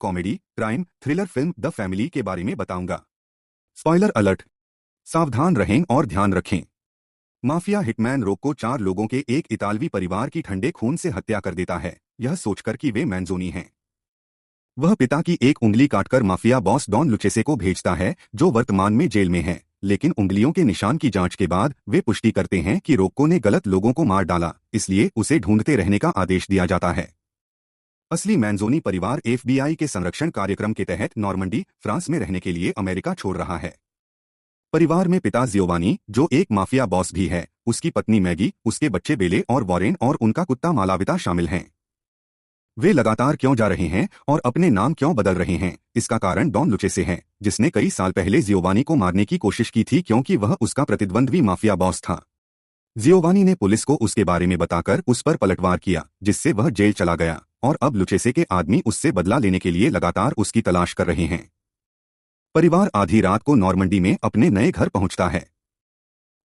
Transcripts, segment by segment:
Comedy, crime, thriller film the family के बारे में बताऊंगा। Spoiler alert. सावधान रहें और ध्यान रखें। माफिया हिटमैन रोक्को 4 लोगों के एक इतालवी परिवार की ठंडे खून से हत्या कर देता है, यह सोचकर कि वे मैंज़ोनी हैं। वह पिता की एक उंगली काटकर माफिया बॉस डॉन लुचेसे को भेजता है, जो वर्तमान में जेल में है। लेकिन उंगलियों के निशान की जांच के बाद वे पुष्टि करते हैं कि रोक्को ने गलत लोगों को मार डाला, इसलिए उसे ढूंढते रहने का आदेश दिया जाता है। असली मैंज़ोनी परिवार एफबीआई के संरक्षण कार्यक्रम के तहत नॉर्मंडी, फ्रांस में रहने के लिए अमेरिका छोड़ रहा है। परिवार में पिता जियोवानी, जो एक माफिया बॉस भी है, उसकी पत्नी मैगी, उसके बच्चे बेले और वॉरेन और उनका कुत्ता मालाविता शामिल हैं। वे लगातार क्यों जा रहे हैं और अपने नाम क्यों बदल रहे हैं, इसका कारण डॉन लुचेसे है, जिसने कई साल पहले जियोवानी को मारने की कोशिश की थी क्योंकि वह उसका प्रतिद्वंद्वी माफिया बॉस था। जियोवानी ने पुलिस को उसके बारे में बताकर उस पर पलटवार किया, जिससे वह जेल चला गया, और अब लुचेसे के आदमी उससे बदला लेने के लिए लगातार उसकी तलाश कर रहे हैं। परिवार आधी रात को नॉर्मंडी में अपने नए घर पहुंचता है।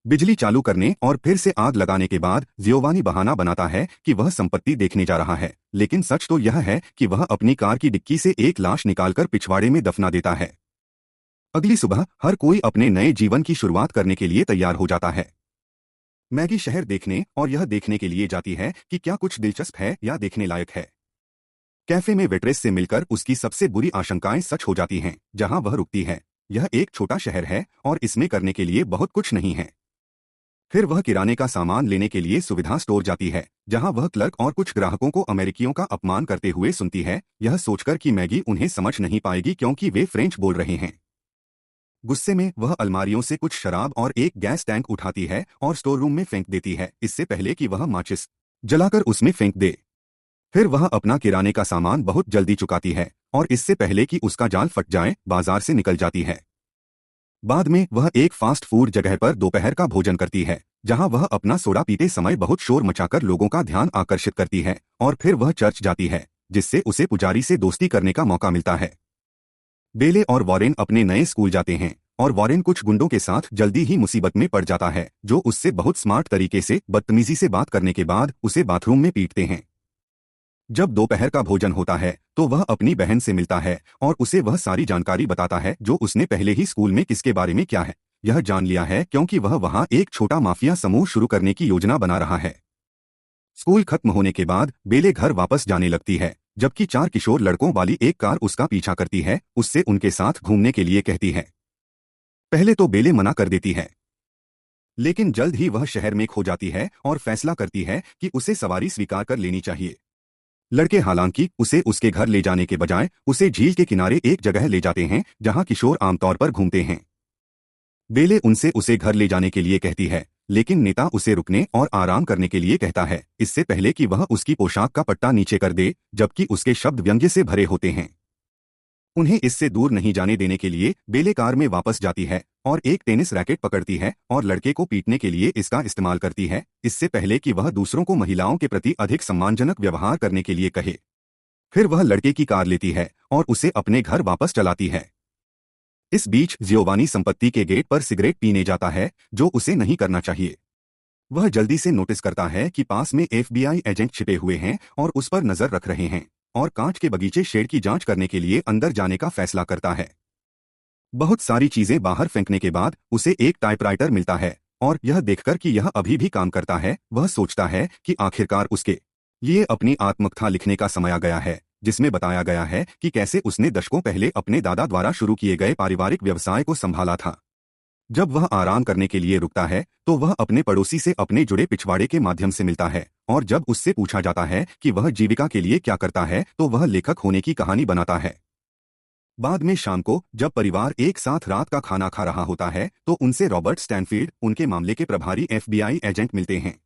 बिजली चालू करने और फिर से आग लगाने के बाद जियोवानी बहाना बनाता है कि वह संपत्ति देखने जा रहा है, लेकिन सच तो यह है कि वह अपनी कार की डिक्की से एक लाश निकालकर पिछवाड़े में दफना देता है। अगली सुबह हर कोई अपने नए जीवन की शुरुआत करने के लिए तैयार हो जाता है। मैगी शहर देखने और यह देखने के लिए जाती है कि क्या कुछ दिलचस्प है या देखने लायक है। कैफे में वेट्रेस से मिलकर उसकी सबसे बुरी आशंकाएं सच हो जाती हैं, जहां वह रुकती है। यह एक छोटा शहर है और इसमें करने के लिए बहुत कुछ नहीं है। फिर वह किराने का सामान लेने के लिए सुविधा स्टोर जाती है, जहां वह क्लर्क और कुछ ग्राहकों को अमेरिकियों का अपमान करते हुए सुनती है, यह सोचकर कि मैगी उन्हें समझ नहीं पाएगी क्योंकि वे फ्रेंच बोल रहे हैं। गुस्से में वह अलमारियों से कुछ शराब और एक गैस टैंक उठाती है और स्टोर रूम में फेंक देती है, इससे पहले कि वह माचिस जलाकर उसमें फेंक दे। फिर वह अपना किराने का सामान बहुत जल्दी चुकाती है और इससे पहले कि उसका जाल फट जाए बाजार से निकल जाती है। बाद में वह एक फास्ट फूड जगह पर दोपहर का भोजन करती है, जहां वह अपना सोडा पीते समय बहुत शोर मचाकर लोगों का ध्यान आकर्षित करती है, और फिर वह चर्च जाती है, जिससे उसे पुजारी से दोस्ती करने का मौका मिलता है। बेले और वॉरेन अपने नए स्कूल जाते हैं और वॉरेन कुछ गुंडों के साथ जल्दी ही मुसीबत में पड़ जाता है, जो उससे बहुत स्मार्ट तरीके से बदतमीजी से बात करने के बाद उसे बाथरूम में पीटते हैं। जब दोपहर का भोजन होता है तो वह अपनी बहन से मिलता है और उसे वह सारी जानकारी बताता है जो उसने पहले ही स्कूल में किसके बारे में क्या है यह जान लिया है, क्योंकि वह वहां एक छोटा माफिया समूह शुरू करने की योजना बना रहा है। स्कूल खत्म होने के बाद बेले घर वापस जाने लगती है, जबकि 4 किशोर लड़कों वाली एक कार उसका पीछा करती है, उससे उनके साथ घूमने के लिए कहती है। पहले तो बेले मना कर देती है, लेकिन जल्द ही वह शहर में खो जाती है और फैसला करती है कि उसे सवारी स्वीकार कर लेनी चाहिए। लड़के हालांकि उसे उसके घर ले जाने के बजाय उसे झील के किनारे एक जगह ले जाते हैं जहां किशोर आमतौर पर घूमते हैं। बेले उनसे उसे घर ले जाने के लिए कहती है, लेकिन नेता उसे रुकने और आराम करने के लिए कहता है, इससे पहले कि वह उसकी पोशाक का पट्टा नीचे कर दे, जबकि उसके शब्द व्यंग्य से भरे होते हैं। उन्हें इससे दूर नहीं जाने देने के लिए बेले कार में वापस जाती है और एक टेनिस रैकेट पकड़ती है और लड़के को पीटने के लिए इसका इस्तेमाल करती है, इससे पहले कि वह दूसरों को महिलाओं के प्रति अधिक सम्मानजनक व्यवहार करने के लिए कहे। फिर वह लड़के की कार लेती है और उसे अपने घर वापस चलाती है। इस बीच जियोवानी संपत्ति के गेट पर सिगरेट पीने जाता है, जो उसे नहीं करना चाहिए। वह जल्दी से नोटिस करता है कि पास में एफबीआई एजेंट छिपे हुए हैं और उस पर नजर रख रहे हैं, और कांच के बगीचे शेड की जांच करने के लिए अंदर जाने का फैसला करता है। बहुत सारी चीजें बाहर फेंकने के बाद उसे एक टाइपराइटर मिलता है, और यह देखकर कि यह अभी भी काम करता है, वह सोचता है कि आखिरकार उसके लिए अपनी आत्मकथा लिखने का समय आ गया है, जिसमें बताया गया है कि कैसे उसने दशकों पहले अपने दादा द्वारा शुरू किए गए पारिवारिक व्यवसाय को संभाला था। जब वह आराम करने के लिए रुकता है तो वह अपने पड़ोसी से अपने जुड़े पिछवाड़े के माध्यम से मिलता है, और जब उससे पूछा जाता है कि वह जीविका के लिए क्या करता है तो वह लेखक होने की कहानी बनाता है। बाद में शाम को जब परिवार एक साथ रात का खाना खा रहा होता है तो उनसे रॉबर्ट स्टैनफील्ड, उनके मामले के प्रभारी एफबीआई एजेंट, मिलते हैं।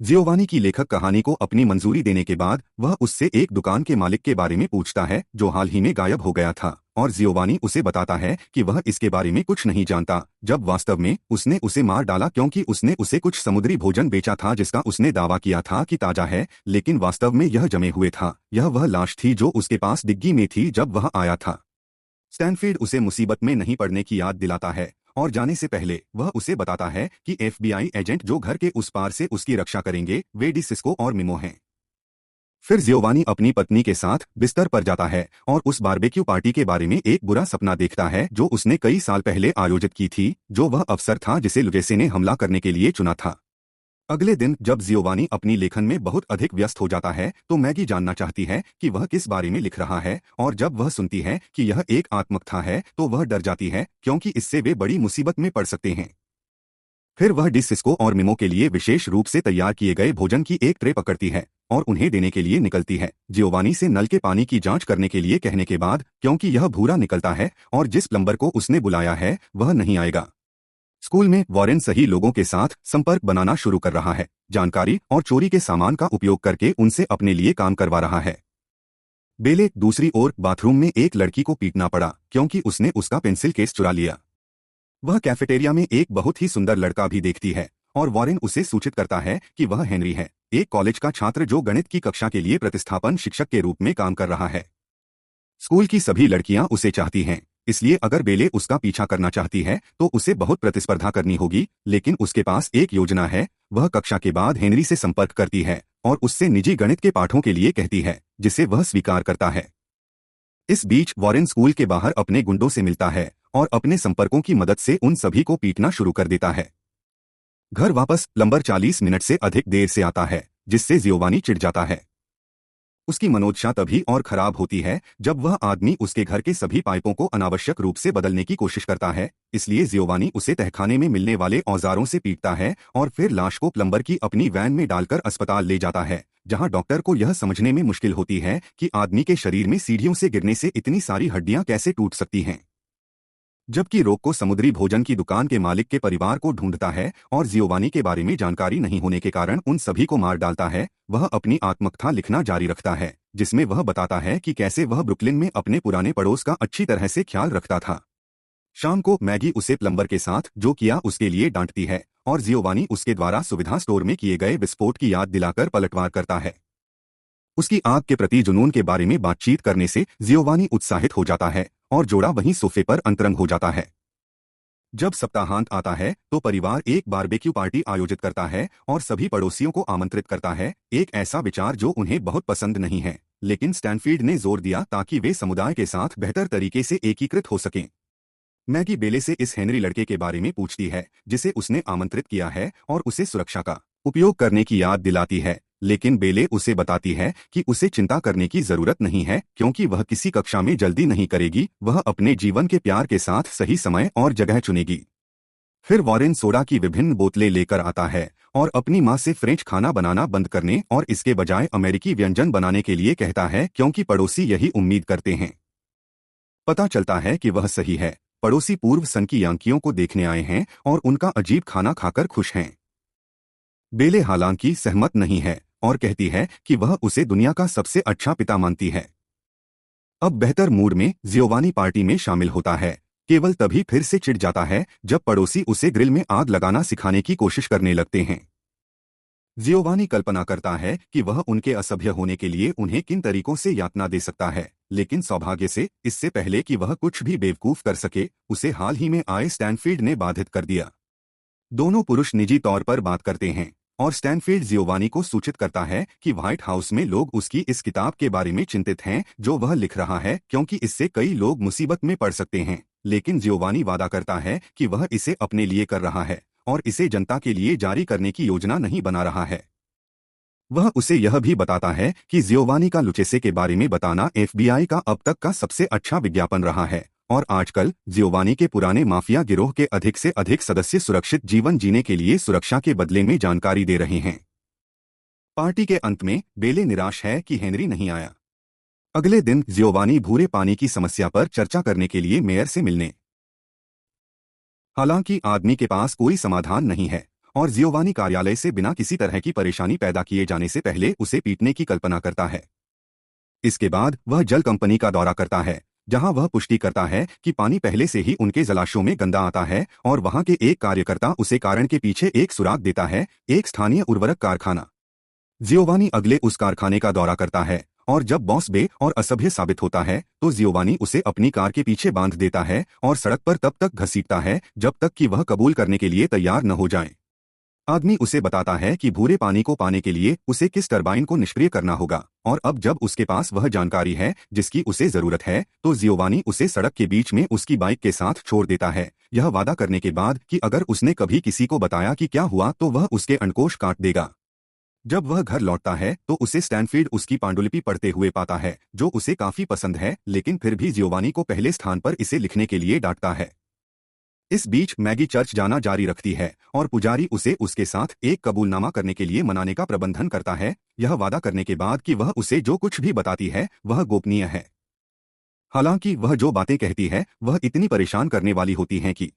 जियोवानी की लेखक कहानी को अपनी मंजूरी देने के बाद वह उससे एक दुकान के मालिक के बारे में पूछता है जो हाल ही में गायब हो गया था, और जियोवानी उसे बताता है कि वह इसके बारे में कुछ नहीं जानता, जब वास्तव में उसने उसे मार डाला क्योंकि उसने उसे कुछ समुद्री भोजन बेचा था जिसका उसने दावा किया था कि ताजा है, लेकिन वास्तव में यह जमे हुए था। यह वह लाश थी जो उसके पास डिग्गी में थी जब वह आया था। स्टैनफील्ड उसे मुसीबत में नहीं पड़ने की याद दिलाता है, और जाने से पहले वह उसे बताता है कि एफबीआई एजेंट जो घर के उस पार से उसकी रक्षा करेंगे वे डी सिस्को और मिमो हैं। फिर जियोवानी अपनी पत्नी के साथ बिस्तर पर जाता है और उस बारबेक्यू पार्टी के बारे में एक बुरा सपना देखता है जो उसने कई साल पहले आयोजित की थी, जो वह अवसर था जिसे लुचेसे ने हमला करने के लिए चुना था। अगले दिन जब जियोवानी अपनी लेखन में बहुत अधिक व्यस्त हो जाता है तो मैगी जानना चाहती है कि वह किस बारे में लिख रहा है, और जब वह सुनती है कि यह एक आत्मकथा है तो वह डर जाती है क्योंकि इससे वे बड़ी मुसीबत में पड़ सकते हैं। फिर वह डी सिस्को और मिमो के लिए विशेष रूप से तैयार किए गए भोजन की एक ट्रे पकड़ती है और उन्हें देने के लिए निकलती है, जियोवानी से नल के पानी की जांच करने के लिए कहने के बाद, क्योंकि यह भूरा निकलता है और जिस प्लम्बर को उसने बुलाया है वह नहीं आएगा। स्कूल में वॉरेन सही लोगों के साथ संपर्क बनाना शुरू कर रहा है, जानकारी और चोरी के सामान का उपयोग करके उनसे अपने लिए काम करवा रहा है। बेले दूसरी ओर बाथरूम में एक लड़की को पीटना पड़ा क्योंकि उसने उसका पेंसिल केस चुरा लिया। वह कैफेटेरिया में एक बहुत ही सुंदर लड़का भी देखती है और वॉरेन उसे सूचित करता है कि वह हेनरी है, एक कॉलेज का छात्र जो गणित की कक्षा के लिए प्रतिस्थापन शिक्षक के रूप में काम कर रहा है। स्कूल की सभी लड़कियां उसे चाहती हैं, इसलिए अगर बेले उसका पीछा करना चाहती है तो उसे बहुत प्रतिस्पर्धा करनी होगी, लेकिन उसके पास एक योजना है। वह कक्षा के बाद हेनरी से संपर्क करती है और उससे निजी गणित के पाठों के लिए कहती है, जिसे वह स्वीकार करता है। इस बीच वॉरेन स्कूल के बाहर अपने गुंडों से मिलता है और अपने संपर्कों की मदद से उन सभी को पीटना शुरू कर देता है। घर वापस प्लम्बर 40 मिनट से अधिक देर से आता है, जिससे जियोवानी चिढ़ जाता है। उसकी मनोदशा तभी और खराब होती है जब वह आदमी उसके घर के सभी पाइपों को अनावश्यक रूप से बदलने की कोशिश करता है, इसलिए जियोवानी उसे तहखाने में मिलने वाले औजारों से पीटता है और फिर लाश को प्लम्बर की अपनी वैन में डालकर अस्पताल ले जाता है, जहां डॉक्टर को यह समझने में मुश्किल होती है कि आदमी के शरीर में सीढ़ियों से गिरने से इतनी सारी हड्डियां कैसे टूट सकती हैं। जबकि रोक्को समुद्री भोजन की दुकान के मालिक के परिवार को ढूंढता है और जियोवानी के बारे में जानकारी नहीं होने के कारण उन सभी को मार डालता है, वह अपनी आत्मकथा लिखना जारी रखता है, जिसमें वह बताता है कि कैसे वह ब्रुकलिन में अपने पुराने पड़ोस का अच्छी तरह से ख्याल रखता था। शाम को मैगी उसे प्लम्बर के साथ जो किया उसके लिए डांटती है और जियोवानी उसके द्वारा सुविधा स्टोर में किए गए विस्फोट की याद दिलाकर पलटवार करता है। उसकी आग के प्रति जुनून के बारे में बातचीत करने से जियोवानी उत्साहित हो जाता है और जोड़ा वहीं सोफे पर अंतरंग हो जाता है। जब सप्ताहांत आता है तो परिवार एक बारबेक्यू पार्टी आयोजित करता है और सभी पड़ोसियों को आमंत्रित करता है, एक ऐसा विचार जो उन्हें बहुत पसंद नहीं है, लेकिन स्टैनफील्ड ने जोर दिया ताकि वे समुदाय के साथ बेहतर तरीके से एकीकृत हो सकें। मैगी बेले से इस हेनरी लड़के के बारे में पूछती है जिसे उसने आमंत्रित किया है और उसे सुरक्षा का उपयोग करने की याद दिलाती है, लेकिन बेले उसे बताती है कि उसे चिंता करने की जरूरत नहीं है क्योंकि वह किसी कक्षा में जल्दी नहीं करेगी, वह अपने जीवन के प्यार के साथ सही समय और जगह चुनेगी। फिर वॉरेन सोडा की विभिन्न बोतलें लेकर आता है और अपनी माँ से फ्रेंच खाना बनाना बंद करने और इसके बजाय अमेरिकी व्यंजन बनाने के लिए कहता है क्योंकि पड़ोसी यही उम्मीद करते हैं। पता चलता है कि वह सही है, पड़ोसी पूर्व सन की यांकियों को देखने आए हैं और उनका अजीब खाना खाकर खुश हैं। बेले हालांकि सहमत नहीं है और कहती है कि वह उसे दुनिया का सबसे अच्छा पिता मानती है। अब बेहतर मूड में जियोवानी पार्टी में शामिल होता है, केवल तभी फिर से चिढ़ जाता है जब पड़ोसी उसे ग्रिल में आग लगाना सिखाने की कोशिश करने लगते हैं। जियोवानी कल्पना करता है कि वह उनके असभ्य होने के लिए उन्हें किन तरीकों से यातना दे सकता है, लेकिन सौभाग्य से इससे पहले कि वह कुछ भी बेवकूफ कर सके, उसे हाल ही में आए स्टैनफील्ड ने बाधित कर दिया। दोनों पुरुष निजी तौर पर बात करते हैं और स्टैनफील्ड जियोवानी को सूचित करता है कि व्हाइट हाउस में लोग उसकी इस किताब के बारे में चिंतित हैं जो वह लिख रहा है क्योंकि इससे कई लोग मुसीबत में पड़ सकते हैं, लेकिन जियोवानी वादा करता है कि वह इसे अपने लिए कर रहा है और इसे जनता के लिए जारी करने की योजना नहीं बना रहा है। वह उसे यह भी बताता है कि जियोवानी का लुचेसे के बारे में बताना FBI का अब तक का सबसे अच्छा विज्ञापन रहा है और आजकल जियोवानी के पुराने माफिया गिरोह के अधिक से अधिक सदस्य सुरक्षित जीवन जीने के लिए सुरक्षा के बदले में जानकारी दे रहे हैं। पार्टी के अंत में बेले निराश है कि हेनरी नहीं आया। अगले दिन जियोवानी भूरे पानी की समस्या पर चर्चा करने के लिए मेयर से मिलने। हालांकि आदमी के पास कोई समाधान नहीं है और जियोवानी कार्यालय से बिना किसी तरह की परेशानी पैदा किए जाने से पहले उसे पीटने की कल्पना करता है। इसके बाद वह जल कंपनी का दौरा करता है, जहां वह पुष्टि करता है कि पानी पहले से ही उनके जलाशयों में गंदा आता है और वहां के एक कार्यकर्ता उसे कारण के पीछे एक सुराग देता है, एक स्थानीय उर्वरक कारखाना। जियोवानी अगले उस कारखाने का दौरा करता है और जब बॉस बे और असभ्य साबित होता है तो जियोवानी उसे अपनी कार के पीछे बांध देता है और सड़क पर तब तक घसीटता है जब तक कि वह कबूल करने के लिए तैयार न हो जाए। आदमी उसे बताता है कि भूरे पानी को पाने के लिए उसे किस टरबाइन को निष्क्रिय करना होगा, और अब जब उसके पास वह जानकारी है जिसकी उसे जरूरत है, तो जियोवानी उसे सड़क के बीच में उसकी बाइक के साथ छोड़ देता है, यह वादा करने के बाद कि अगर उसने कभी किसी को बताया कि क्या हुआ तो वह उसके अंडकोश काट देगा। जब वह घर लौटता है तो उसे स्टैनफील्ड उसकी पांडुलिपि पढ़ते हुए पाता है, जो उसे काफी पसंद है, लेकिन फिर भी जियोवानी को पहले स्थान पर इसे लिखने के लिए डांटता है। इस बीच मैगी चर्च जाना जारी रखती है और पुजारी उसे उसके साथ एक कबूलनामा करने के लिए मनाने का प्रबंधन करता है, यह वादा करने के बाद कि वह उसे जो कुछ भी बताती है वह गोपनीय है। हालांकि वह जो बातें कहती है वह इतनी परेशान करने वाली होती हैं कि